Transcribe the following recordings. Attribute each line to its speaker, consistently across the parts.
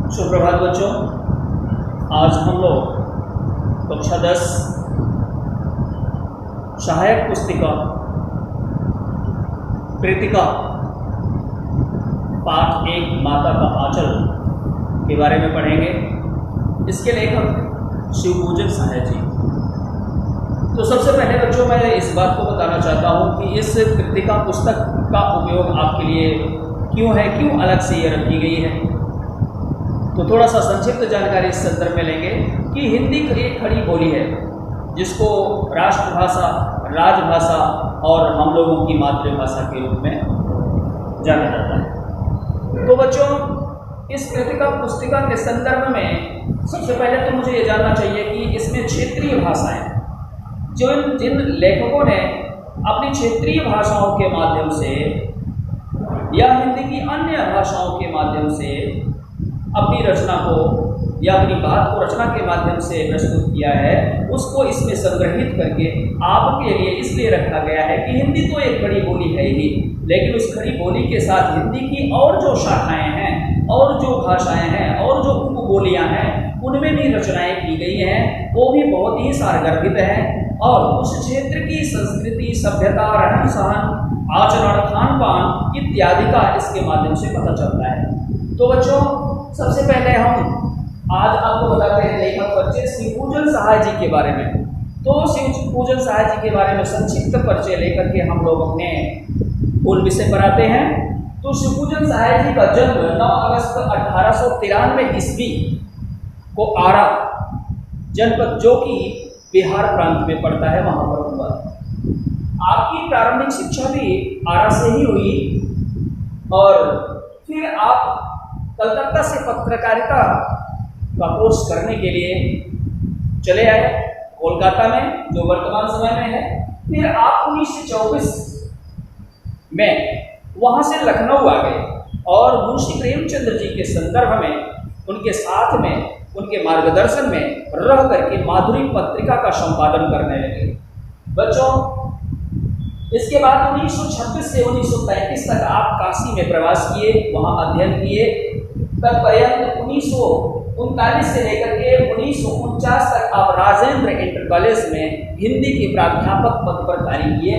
Speaker 1: सुप्रभात बच्चों। आज हम लोग कक्षा 10 सहायक पुस्तिका कृतिका पाठ 1 माता का आंचल के बारे में पढ़ेंगे। इसके लेखक शिवपूजन सहाय जी। तो सबसे पहले बच्चों मैं इस बात को बताना चाहता हूँ कि इस कृतिका पुस्तक का उपयोग आपके लिए क्यों है, क्यों अलग से ये रखी गई है। तो थोड़ा सा संक्षिप्त जानकारी इस संदर्भ में लेंगे कि हिंदी एक खड़ी बोली है जिसको राष्ट्रभाषा, राजभाषा और हम लोगों की मातृभाषा के रूप में जाना जाता है। तो बच्चों इस कृतिका पुस्तिका के संदर्भ में सबसे पहले तो मुझे ये जानना चाहिए कि इसमें क्षेत्रीय भाषाएं जिन लेखकों ने अपनी क्षेत्रीय भाषाओं के माध्यम से या हिंदी की अन्य भाषाओं के माध्यम से अपनी रचना को या अपनी बात को रचना के माध्यम से प्रस्तुत किया है, उसको इसमें संग्रहित करके आपके लिए इसलिए रखा गया है कि हिंदी तो एक खड़ी बोली है ही, लेकिन उस खड़ी बोली के साथ हिंदी की और जो शाखाएं हैं और जो भाषाएं हैं और जो उपबोलियां हैं उनमें भी रचनाएं की गई हैं, वो भी बहुत ही सारगर्भित हैं और उस क्षेत्र की संस्कृति, सभ्यता, रहन सहन, आचरण, खान पान इत्यादि का इसके माध्यम से पता चलता है। तो बच्चों सबसे पहले हम आज आपको बताते हैं लेखक बच्चे शिवपूजन सहाय जी के बारे में। तो शिवपूजन सहाय जी के बारे में संक्षिप्त परिचय लेकर के हम लोग अपने मूल विषय पर आते हैं। तो शिवपूजन सहाय जी का जन्म 9 अगस्त 1893 ईस्वी को आरा जनपद जो कि बिहार प्रांत में पड़ता है वहां पर हुआ। आपकी प्रारंभिक शिक्षा भी आरा से ही हुई और फिर आप कलकत्ता से पत्रकारिता का कोर्स करने के लिए चले आए कोलकाता में, जो वर्तमान समय में है। फिर आप 1924 में वहां से लखनऊ आ गए और मुंशी प्रेमचंद्र जी के संदर्भ में, उनके साथ में, उनके मार्गदर्शन में रह करके माधुरी पत्रिका का संपादन करने लगे। बच्चों इसके बाद 1926 से 1935 तक आप काशी में प्रवास किए, वहां अध्ययन किए। तत्पर्यंत 1939 से लेकर के 1949 तक आप राजेंद्र इंटर कॉलेज में हिंदी के प्राध्यापक पद पर कार्य किए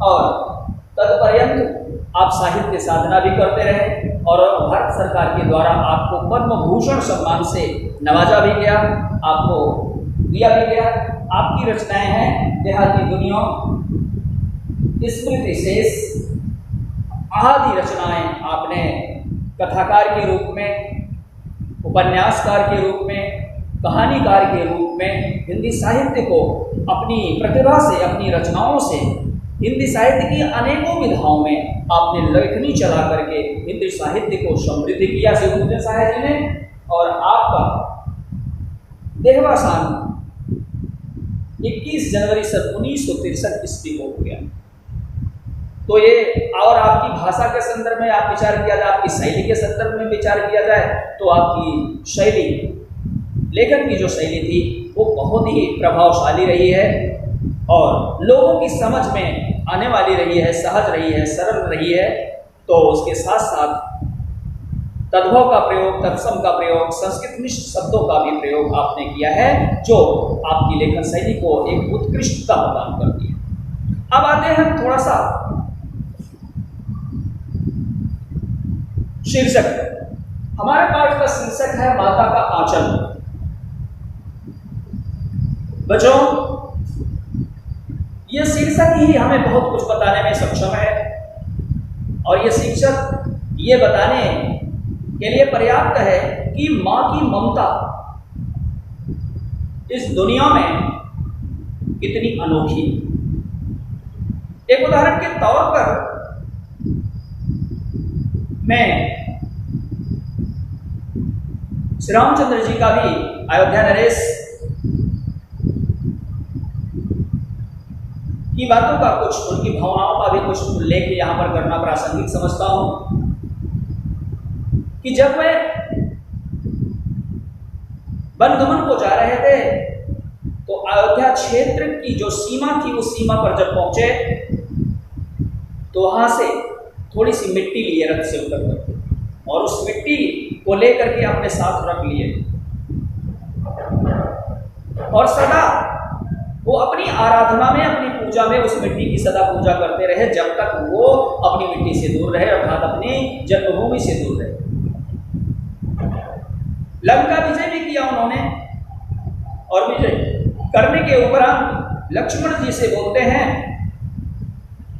Speaker 1: और तत्पर्यंत आप साहित्य साधना भी करते रहे और भारत सरकार के द्वारा आपको पद्म भूषण सम्मान से नवाजा भी गया, आपको दिया भी गया। आपकी रचनाएं हैं देहाती दुनिया, स्मृति शेष आदि रचनाएं आपने कथाकार के रूप में, उपन्यासकार के रूप में, कहानीकार के रूप में हिंदी साहित्य को अपनी प्रतिभा से, अपनी रचनाओं से हिंदी साहित्य की अनेकों विधाओं में आपने लेखनी चला करके हिंदी साहित्य को समृद्ध किया शिवपूजन सहाय जी ने। और आपका देहावसान 21 जनवरी सन 1963 ईस्वी को हो गया। तो ये और आपकी भाषा के संदर्भ में आप विचार किया जाए, आपकी शैली के संदर्भ में विचार किया जाए तो आपकी शैली, लेखन की जो शैली थी वो बहुत ही प्रभावशाली रही है और लोगों की समझ में आने वाली रही है, सहज रही है, सरल रही है। तो उसके साथ साथ तद्भव का प्रयोग, तत्सम का प्रयोग, संस्कृतनिष्ठ शब्दों का भी प्रयोग आपने किया है, जो आपकी लेखन शैली को एक उत्कृष्टता प्रदान करती है। अब आते हैं थोड़ा सा शीर्षक। हमारे पाठ का शीर्षक है माता का आंचल। बच्चों यह शीर्षक ही हमें बहुत कुछ बताने में सक्षम है और यह शीर्षक ये बताने के लिए पर्याप्त है कि मां की ममता इस दुनिया में कितनी अनोखी। एक उदाहरण के तौर पर मैं श्री रामचंद्र जी का भी अयोध्या नरेश की बातों का कुछ, उनकी भावनाओं का भी कुछ उल्लेख यहां पर करना प्रासंगिक समझता हूं कि जब वे वनगमन को जा रहे थे तो अयोध्या क्षेत्र की जो सीमा थी उस सीमा पर जब पहुंचे तो वहां से थोड़ी सी मिट्टी लिए रथ से उतर कर और उस मिट्टी को लेकर के अपने साथ रख लिए और सदा वो अपनी आराधना में, अपनी पूजा में उस मिट्टी की सदा पूजा करते रहे जब तक वो अपनी मिट्टी से दूर रहे, अर्थात अपनी जन्मभूमि से दूर रहे। लंका विजय भी किया उन्होंने, और विजय करने के उपरांत लक्ष्मण जी से बोलते हैं,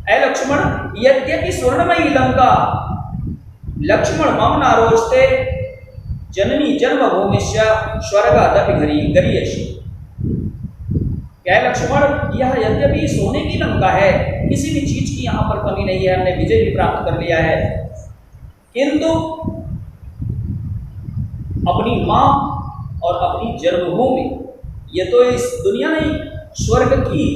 Speaker 1: ऐ लक्ष्मण, यद्यपि स्वर्णमयी लंका लक्ष्मण मम नारोचते जननी जन्मभूमिश्च स्वर्गादपि गरीयसी। क्या लक्ष्मण, यह यद्यपि सोने की लंका है, किसी भी चीज की यहां पर कमी नहीं है, हमने विजय भी प्राप्त कर लिया है, किंतु अपनी मां और अपनी जन्मभूमि, ये तो इस दुनिया नहीं, स्वर्ग की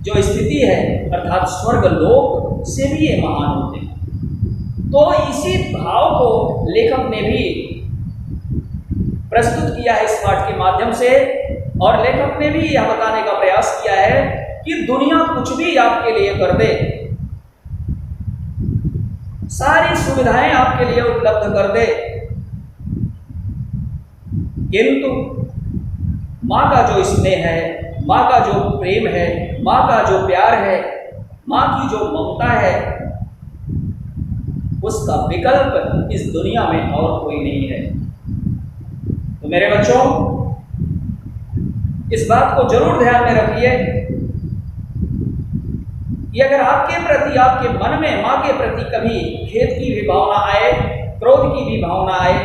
Speaker 1: जो स्थिति है अर्थात स्वर्ग लोक से भी ये महान होते हैं। तो इसी भाव को लेखक ने भी प्रस्तुत किया है इस पाठ के माध्यम से, और लेखक ने भी यह बताने का प्रयास किया है कि दुनिया कुछ भी आपके लिए कर दे, सारी सुविधाएं आपके लिए उपलब्ध कर दे, किंतु मां का जो स्नेह है, मां का जो प्रेम है, मां का जो प्यार है, मां की जो ममता है, उसका विकल्प इस दुनिया में और कोई नहीं है। तो मेरे बच्चों, इस बात को जरूर ध्यान में रखिए कि अगर आपके प्रति, आपके मन में मां के प्रति कभी खेद की भी भावना आए, क्रोध की भी भावना आए,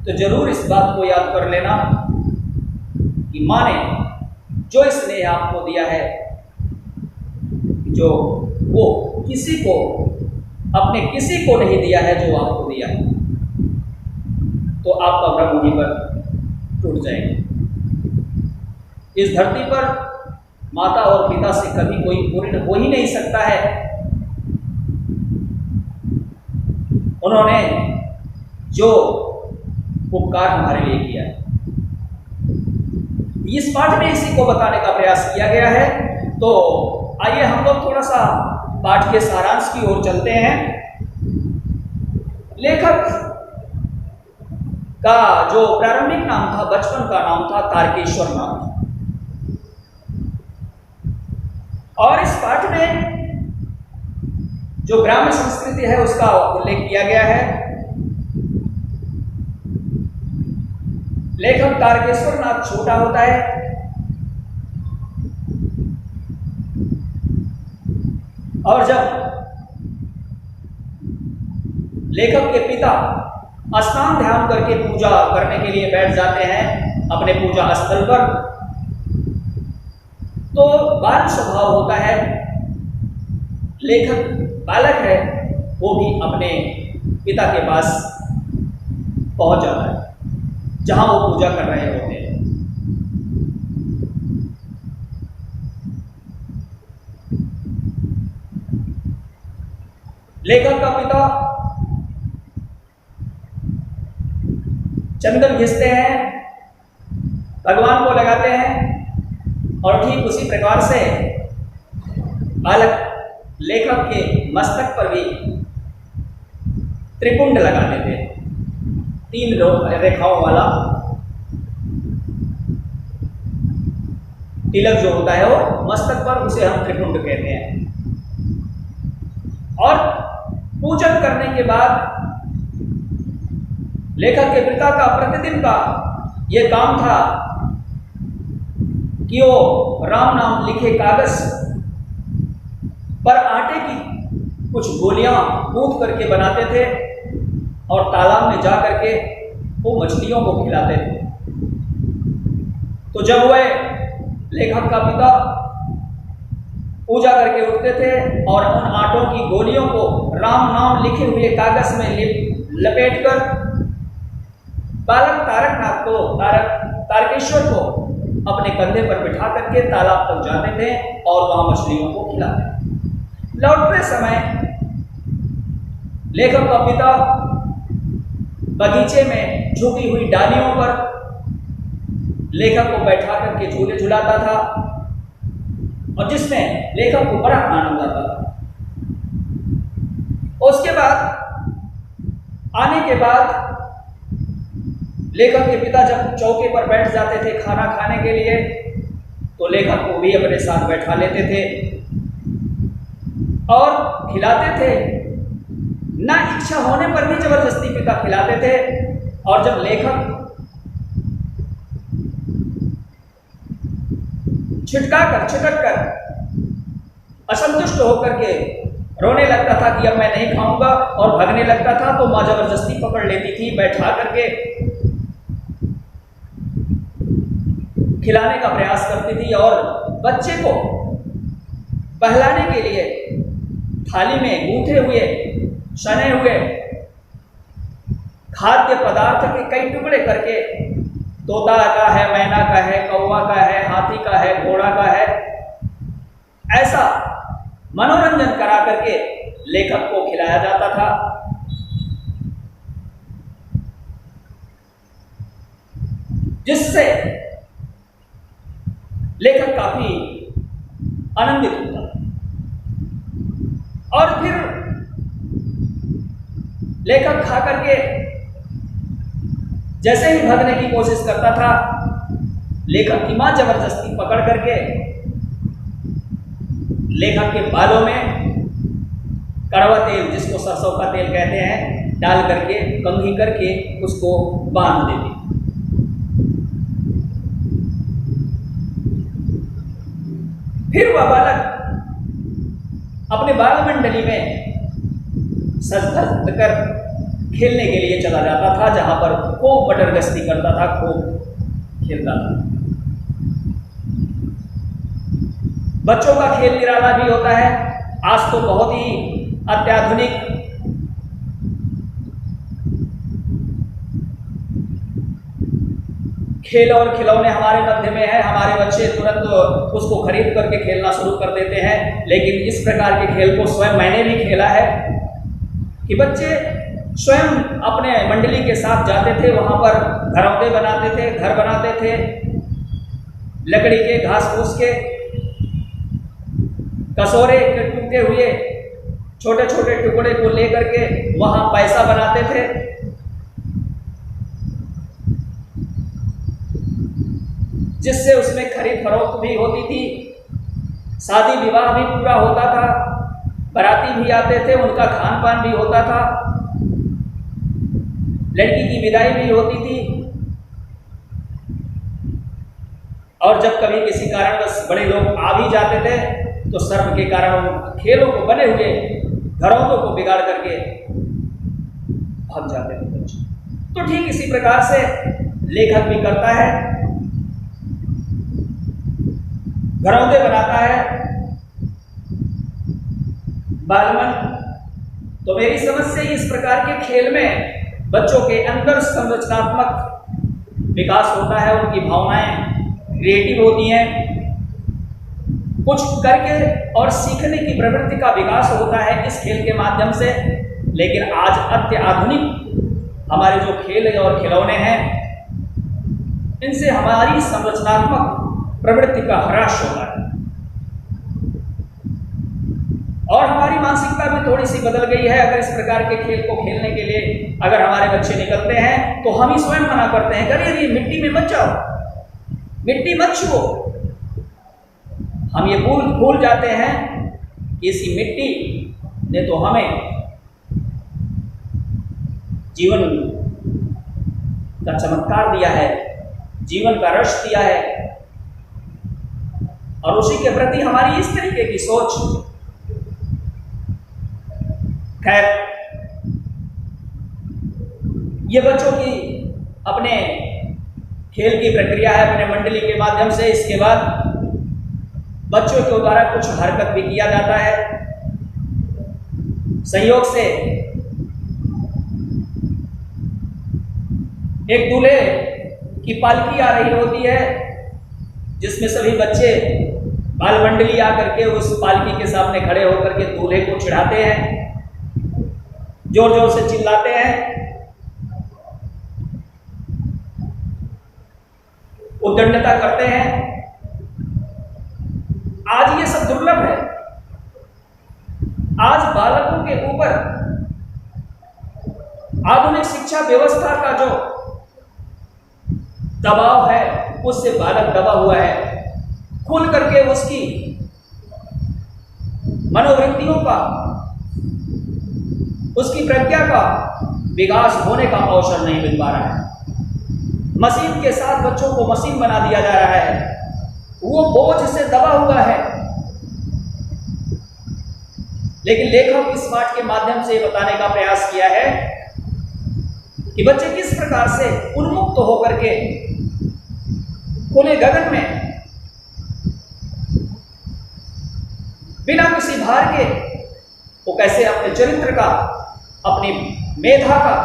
Speaker 1: तो जरूर इस बात को याद कर लेना कि मां ने जो स्नेह आपको दिया है, जो वो किसी को, अपने किसी को नहीं दिया है जो आपको दिया है, तो आपका भ्रम वहीं पर टूट जाएगा। इस धरती पर माता और पिता से कभी कोई पूर्ण हो ही नहीं सकता है। उन्होंने जो उपकार हमारे लिए किया है, इस पाठ में इसी को बताने का प्रयास किया गया है। तो आइए हम लोग थोड़ा सा पाठ के सारांश की ओर चलते हैं। लेखक का जो प्रारंभिक नाम था, बचपन का नाम था तारकेश्वर नाथ, और इस पाठ में जो ग्राम्य संस्कृति है उसका उल्लेख किया गया है। लेखक तारकेश्वर नाथ छोटा होता है, और जब लेखक के पिता स्नान ध्यान करके पूजा करने के लिए बैठ जाते हैं अपने पूजा स्थल पर, तो बाल स्वभाव होता है, लेखक बालक है, वो भी अपने पिता के पास पहुंच जाता है जहां वो पूजा कर रहे होते हैं। लेखक का पिता चंदन घिसते हैं, भगवान को लगाते हैं, और ठीक उसी प्रकार से बालक लेखक के मस्तक पर भी त्रिपुंड लगा देते हैं, 3 रेखाओं वाला तिलक जो होता है वो मस्तक पर, उसे हम त्रिपुंड कहते हैं। और पूजन करने के बाद लेखक के पिता का प्रतिदिन का यह काम था कि वो राम नाम लिखे कागज पर आटे की कुछ गोलियां गूंथ करके बनाते थे और तालाब में जा करके वो मछलियों को खिलाते थे। तो जब वह लेखक का पिता पूजा करके उठते थे और उन आटों की गोलियों को राम नाम लिखे हुए कागज में लपेटकर बालक तारकनाथ को, तारकेश्वर को अपने कंधे पर बिठा करके तालाब तक जाते थे और वहां मछलियों को खिलाते थे। लौटते समय लेखक का पिता बगीचे में झुकी हुई डालियों पर लेखक को बैठा करके झूले झुलाता था, और जिसमें लेखक को बड़ा आनंद आता था। उसके बाद आने के बाद लेखक के पिता जब चौके पर बैठ जाते थे खाना खाने के लिए, तो लेखक को भी अपने साथ बैठा लेते थे और खिलाते थे। ना इच्छा होने पर भी जबरदस्ती पिता खिलाते थे। और जब लेखक छिटक कर असंतुष्ट होकर के रोने लगता था कि अब मैं नहीं खाऊंगा और भागने लगता था, तो मां जबरदस्ती पकड़ लेती थी, बैठा करके खिलाने का प्रयास करती थी और बच्चे को बहलाने के लिए थाली में गूंथे हुए सने हुए खाद्य पदार्थ के कई टुकड़े करके, तोता का है, मैना का है, कौवा का है, हाथी का है, घोड़ा का है, ऐसा मनोरंजन करा करके लेखक को खिलाया जाता था। जिससे लेखक काफी आनंदित होता था। और फिर लेखक खा करके जैसे ही भागने की कोशिश करता था, लेखक की मां जबरदस्ती पकड़ करके लेखक के बालों में कड़वा तेल, जिसको सरसों का तेल कहते हैं, डाल करके कंघी करके उसको बांध देती। फिर वह बालक अपने बाल मंडली में सज धज कर खेलने के लिए चला जाता था, जहां पर खूब बटरगश्ती करता था, खूब खेलता था। बच्चों का खेल निराला भी होता है। आज तो बहुत ही अत्याधुनिक खेल और खिलौने हमारे मध्य में है। हमारे बच्चे तुरंत उसको खरीद करके खेलना शुरू कर देते हैं। लेकिन इस प्रकार के खेल को स्वयं मैंने भी खेला है कि बच्चे स्वयं अपने मंडली के साथ जाते थे, वहां पर घरौंदे बनाते थे, घर बनाते थे, लकड़ी के, घास फूस के, कसोरे के टूटे हुए छोटे छोटे टुकड़े को लेकर के वहां पैसा बनाते थे। जिससे उसमें खरीद फरोख्त भी होती थी, शादी विवाह भी पूरा होता था, बाराती भी आते थे, उनका खान पान भी होता था, लड़की की विदाई भी होती थी। और जब कभी किसी कारणवश बड़े लोग आ भी जाते थे तो शर्म के कारण उन खेलों को बने हुए घरौंदों को बिगाड़ करके भाग जाते थे बच्चे। तो ठीक इसी प्रकार से लेखक भी करता है, घरौंदे बनाता है बालमन। तो मेरी समझ से इस प्रकार के खेल में बच्चों के अंदर संरचनात्मक विकास होता है, उनकी भावनाएं क्रिएटिव होती हैं, कुछ करके और सीखने की प्रवृत्ति का विकास होता है इस खेल के माध्यम से। लेकिन आज अत्याधुनिक हमारे जो खेल और खिलौने हैं, इनसे हमारी संरचनात्मक प्रवृत्ति का ह्रास होता है और हमारी मानसिकता भी थोड़ी सी बदल गई है। अगर इस प्रकार के खेल को खेलने के लिए अगर हमारे बच्चे निकलते हैं तो हम ही स्वयं मना करते हैं, अरे ये मिट्टी में मत जाओ, मिट्टी मत छुओ। हम ये भूल जाते हैं कि इसी मिट्टी ने तो हमें जीवन का चमत्कार दिया है, जीवन का रस दिया है, और उसी के प्रति हमारी इस तरीके की सोच। खैर, ये बच्चों की अपने खेल की प्रक्रिया है अपने मंडली के माध्यम से। इसके बाद बच्चों के द्वारा कुछ हरकत भी किया जाता है। संयोग से एक दूल्हे की पालकी आ रही होती है, जिसमें सभी बच्चे बाल मंडली आकर के उस पालकी के सामने खड़े होकर के दूल्हे को चिढ़ाते हैं, जोर जोर से चिल्लाते हैं, उद्दंडता करते हैं। आज ये सब दुर्लभ है। आज बालकों के ऊपर आधुनिक शिक्षा व्यवस्था का जो दबाव है उससे बालक दबा हुआ है। खुल करके उसकी मनोवृत्तियों का, उसकी प्रज्ञा का विकास होने का अवसर नहीं मिल पा रहा है। मशीन के साथ बच्चों को मशीन बना दिया जा रहा है, वो बोझ से दबा हुआ है। लेकिन लेखक इस पाठ के माध्यम से बताने का प्रयास किया है कि बच्चे किस प्रकार से उन्मुक्त होकर के खुले गगन में बिना किसी भार के वो कैसे अपने चरित्र का, अपनी मेधा का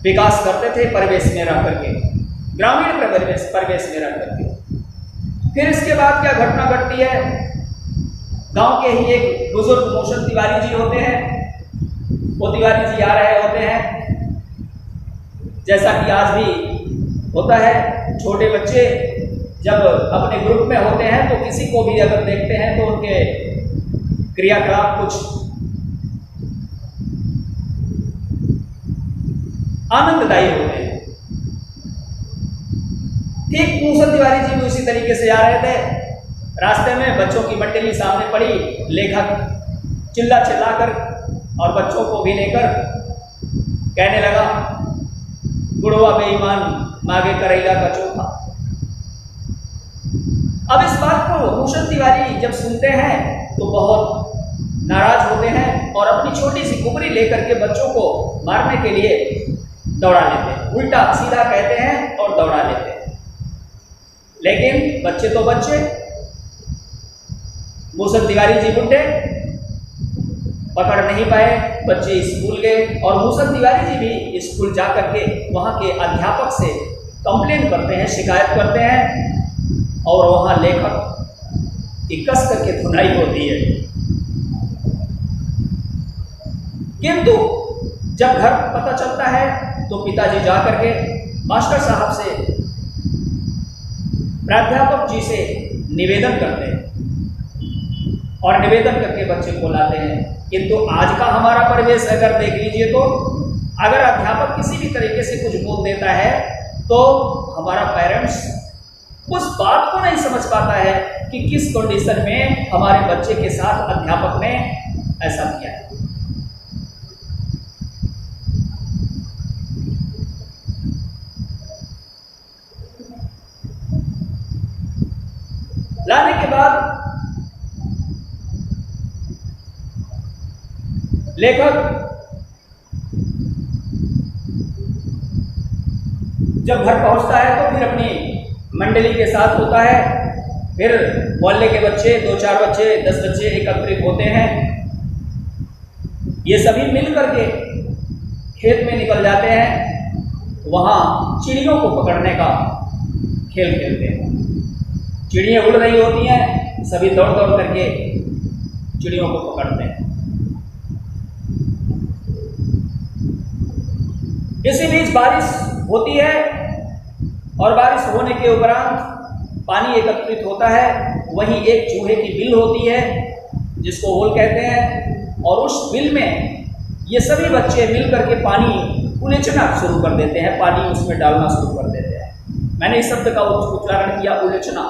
Speaker 1: विकास करते थे परिवेश में रह करके, ग्रामीण परिवेश में रह करके। फिर इसके बाद क्या घटना घटती है? गांव के ही एक बुजुर्ग मोशन तिवारी जी होते हैं। वो तिवारी जी आ रहे होते हैं, जैसा कि आज भी होता है, छोटे बच्चे जब अपने ग्रुप में होते हैं तो किसी को भी अगर देखते हैं तो उनके क्रियाकलाप कुछ आनंददायी होते हैं। ठीक मोशन तिवारी जी भी उसी तरीके से जा रहे थे। रास्ते में बच्चों की मंडली सामने पड़ी, लेखक चिल्ला चिल्लाकर और बच्चों को भी लेकर कहने लगा, गुड़वा बेईमान मांगे करेला का चोखा। अब इस बात को भूषण तिवारी जब सुनते हैं तो बहुत नाराज होते हैं और अपनी छोटी सी कुबरी लेकर के बच्चों को मारने के लिए दौड़ा लेते हैं। उल्टा सीधा कहते हैं और दौड़ा लेते हैं। लेकिन बच्चे तो बच्चे, भूषण तिवारी जी बुढ़े, पकड़ नहीं पाए। बच्चे स्कूल गए और भूषण तिवारी जी भी स्कूल जा करके वहाँ के अध्यापक से कंप्लेन करते हैं, शिकायत करते हैं और वहाँ लेखक की कस करके धुनाई होती है। किंतु जब घर पता चलता है तो पिताजी जा करके मास्टर साहब से, प्राध्यापक जी से निवेदन करते हैं और निवेदन करके बच्चे को लाते हैं। किंतु आज का हमारा परिवेश अगर देख लीजिए तो अगर अध्यापक किसी भी तरीके से कुछ बोल देता है तो हमारा पेरेंट्स उस बात को नहीं समझ पाता है कि किस कंडीशन में हमारे बच्चे के साथ अध्यापक ने ऐसा किया है। लाने के बाद लेखक जब घर पहुंचता है तो फिर अपनी मंडली के साथ होता है। फिर मोहल्ले के बच्चे, 2-4 बच्चे, 10 बच्चे एकत्रित होते हैं। ये सभी मिल करके खेत में निकल जाते हैं, वहां चिड़ियों को पकड़ने का खेल खेलते हैं। चिड़ियाँ उड़ रही होती हैं, सभी दौड़ दौड़ करके चिड़ियों को पकड़ते हैं। इसी बीच बारिश होती है और बारिश होने के उपरांत पानी एकत्रित होता है। वहीं एक चूहे की बिल होती है जिसको होल कहते हैं, और उस बिल में ये सभी बच्चे मिल करके पानी उलेचना शुरू कर देते हैं, पानी उसमें डालना शुरू कर देते हैं। मैंने इस शब्द का उच्चारण किया, उलेचना,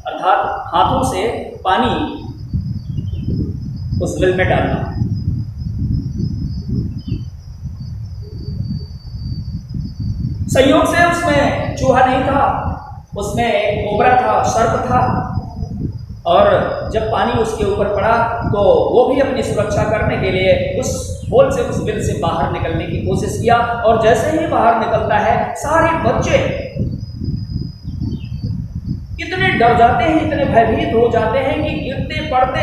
Speaker 1: अर्थात हाथों से पानी उस बिल में डालना। संयोग से उसमें चूहा नहीं था, उसमें एक कोबरा था, सर्प था, और जब पानी उसके ऊपर पड़ा तो वो भी अपनी सुरक्षा करने के लिए उस होल से, उस बिल से बाहर निकलने की कोशिश किया। और जैसे ही बाहर निकलता है सारे बच्चे इतने डर जाते हैं, इतने भयभीत हो जाते हैं कि गिरते पड़ते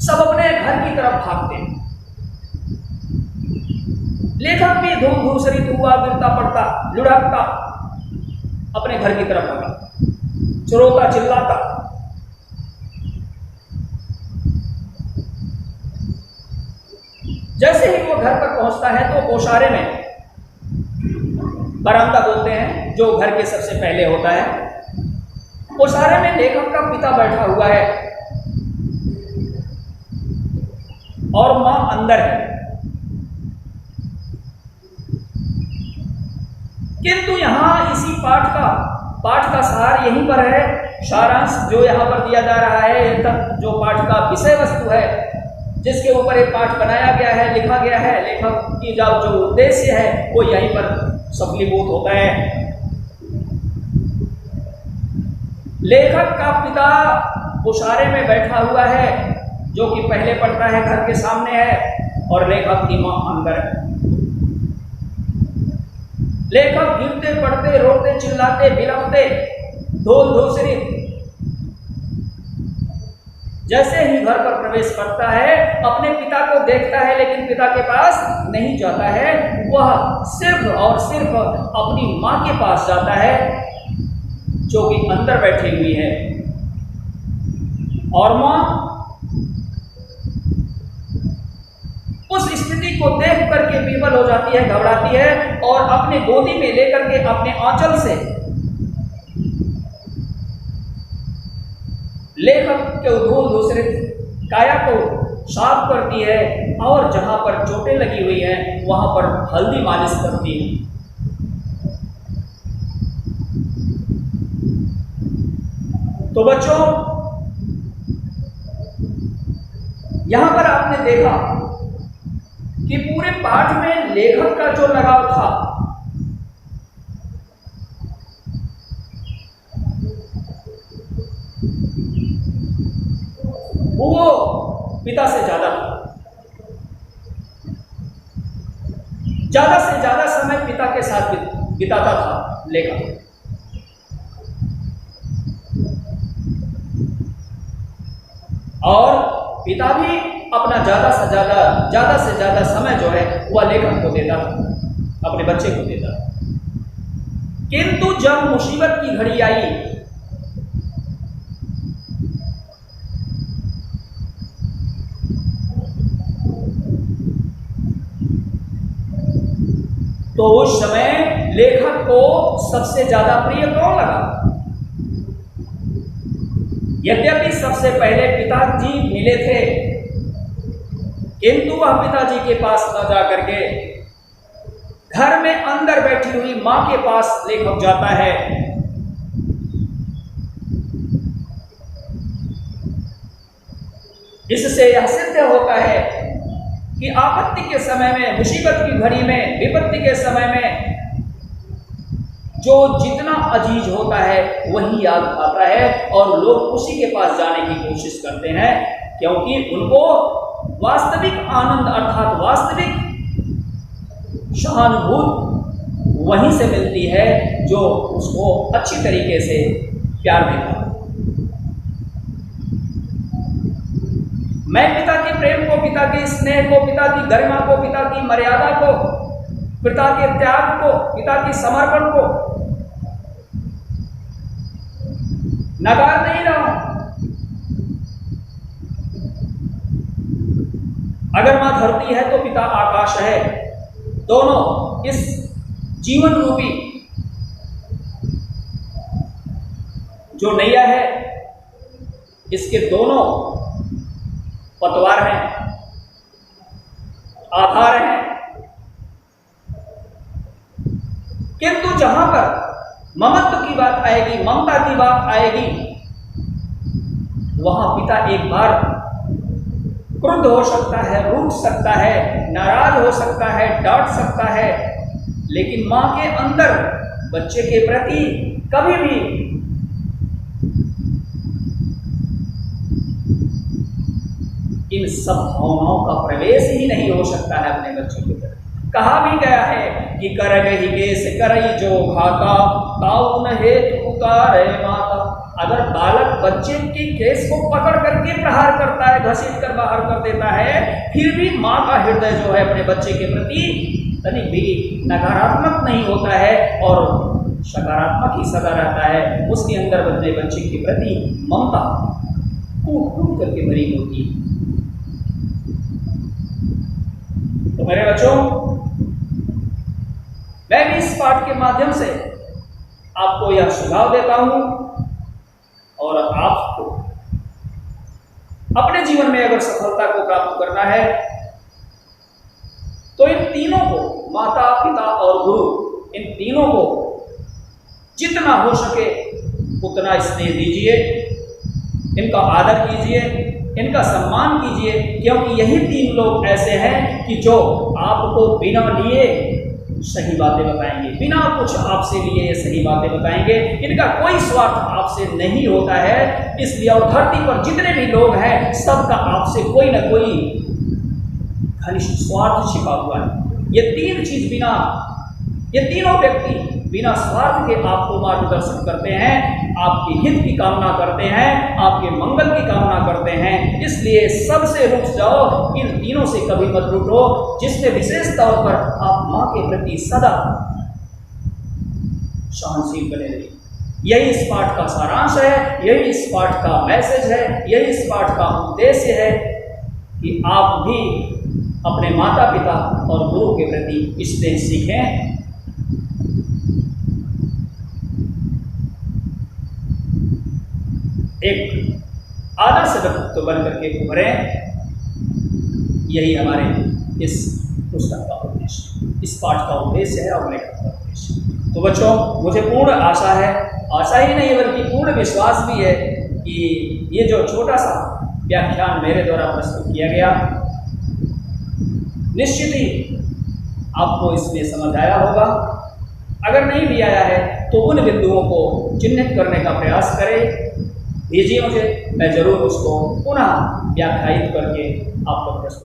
Speaker 1: सब अपने घर की तरफ भागते हैं। लेखक भी धूम धूसरित हुआ, गिरता पड़ता, लुढ़कता अपने घर की तरफ भागा, चिरोता चिल्लाता। जैसे ही वो घर पर पहुंचता है तो ओसारे में, बरामदा बोलते हैं, जो घर के सबसे पहले होता है, ओसारे में लेखक का पिता बैठा हुआ है। और मां अंदर है। किंतु यहां इसी पाठ का सार यहीं पर है, सारांश जो यहां पर दिया जा रहा है, तक जो पाठ का विषय वस्तु है, जिसके ऊपर एक पाठ बनाया गया है, लिखा गया है, लेखक की जो उद्देश्य है वो यहीं पर सफलीभूत होता है। लेखक का पिता उशारे में बैठा हुआ है, जो कि पहले पढ़ता है, घर के सामने है, और लेखक की मां अंदर है। लेखक गिरते पड़ते, रोते चिल्लाते, बिलखते, ढोल धूसरी, जैसे ही घर पर प्रवेश करता है अपने पिता को देखता है, लेकिन पिता के पास नहीं जाता है। वह सिर्फ और सिर्फ अपनी मां के पास जाता है, जो कि अंदर बैठी हुई है। और मां उस स्थिति को देख करके विवल हो जाती है, घबराती है, और अपने गोदी में लेकर के अपने आंचल से लेखक के धूल दूसरे काया को साफ करती है, और जहां पर चोटें लगी हुई हैं वहां पर हल्दी मालिश करती है। तो बच्चों, यहां पर आपने देखा कि पूरे पाठ में लेखक का जो लगाव था वो पिता से ज्यादा था। ज्यादा से ज्यादा समय पिता के साथ बिताता था लेखक। और पिता भी अपना ज्यादा से ज्यादा समय जो है वह लेखक को देता था, अपने बच्चे को देता था। किंतु जब मुसीबत की घड़ी आई, तो उस समय लेखक को सबसे ज्यादा प्रिय कौन लगा? यद्यपि सबसे पहले पिताजी मिले थे, किंतु वह पिताजी के पास न जाकर के घर में अंदर बैठी हुई मां के पास लेखक जाता है। इससे यह सिद्ध होता है कि आपत्ति के समय में, मुसीबत की घड़ी में, विपत्ति के समय में जो जितना अजीज होता है वही याद आता है, और लोग उसी के पास जाने की कोशिश करते हैं, क्योंकि उनको वास्तविक आनंद अर्थात वास्तविक सहानुभूति वहीं से मिलती है जो उसको अच्छी तरीके से प्यार देता है। मैं पिता के प्रेम को, पिता के स्नेह को, पिता की गरिमा को, पिता की मर्यादा को, पिता के त्याग को, पिता के समर्पण को नकार नहीं रहा हूं। अगर मां धरती है तो पिता आकाश है। दोनों इस जीवन रूपी जो नैया है, इसके दोनों पतवार हैं, आधार हैं। किंतु जहां पर ममत्व की बात आएगी, ममता की बात आएगी, वहां पिता एक बार क्रुद्ध हो सकता है, रूठ सकता है, नाराज हो सकता है, डांट सकता है, लेकिन मां के अंदर बच्चे के प्रति कभी भी इन सब भावनाओं का प्रवेश ही नहीं हो सकता है अपने बच्चों के प्रति। कहा भी गया है कि करगहि केस करई जो घाता, ताउन हेतु उतारे माता। अगर बालक बच्चे के केस को पकड़ करके प्रहार करता है, घसीट कर बाहर कर देता है, फिर भी मां का हृदय जो है अपने बच्चे के प्रति तनिक भी नकारात्मक नहीं होता है और सकारात्मक ही सदा रहता है। उसके अंदर अपने बच्चे के प्रति ममता कूट कूट करके भरी होती है। तो मेरे बच्चों, मैं भी इस पाठ के माध्यम से आपको यह सुझाव देता हूं और आपको अपने जीवन में अगर सफलता को प्राप्त करना है तो इन तीनों को, माता, पिता और गुरु, इन तीनों को जितना हो सके उतना स्नेह दीजिए, इनका आदर कीजिए, इनका सम्मान कीजिए, क्योंकि यही तीन लोग ऐसे हैं कि जो आपको बिना लिए सही बातें बताएंगे, बिना कुछ आपसे लिए ये सही बातें बताएंगे। इनका कोई स्वार्थ आपसे नहीं होता है, इसलिए और धरती पर जितने भी लोग हैं सबका आपसे कोई ना कोई घनिष्ठ स्वार्थ छिपा हुआ है। ये तीनों व्यक्ति बिना स्वार्थ के आपको मार्गदर्शन करते हैं, आपके हित की कामना करते हैं, आपके मंगल की कामना करते हैं। इसलिए सबसे रुक जाओ, इन तीनों से कभी मत रूठो, जिसमें विशेष तौर पर आप माँ के प्रति सदा सहनशील बने रहिए। यही इस पाठ का सारांश है, यही इस पाठ का मैसेज है, यही इस पाठ का उद्देश्य है कि आप भी अपने माता पिता और गुरु के प्रति स्नेह सीखें। एक आदर्श व्यक्तित्व बन करके उभरें, यही हमारे इस पुस्तक का उद्देश्य, इस पाठ का उद्देश्य है और लेखक का उद्देश्य। तो बच्चों, मुझे पूर्ण आशा है, आशा ही नहीं बल्कि पूर्ण विश्वास भी है कि ये जो छोटा सा व्याख्यान मेरे द्वारा प्रस्तुत किया गया, निश्चित ही आपको इसमें समझ आया होगा। अगर नहीं भी आया है तो उन बिंदुओं को चिन्हित करने का प्रयास करें, भेजिए मुझे, मैं जरूर उसको पुनः व्याख्यायित करके आपको प्रस्तुत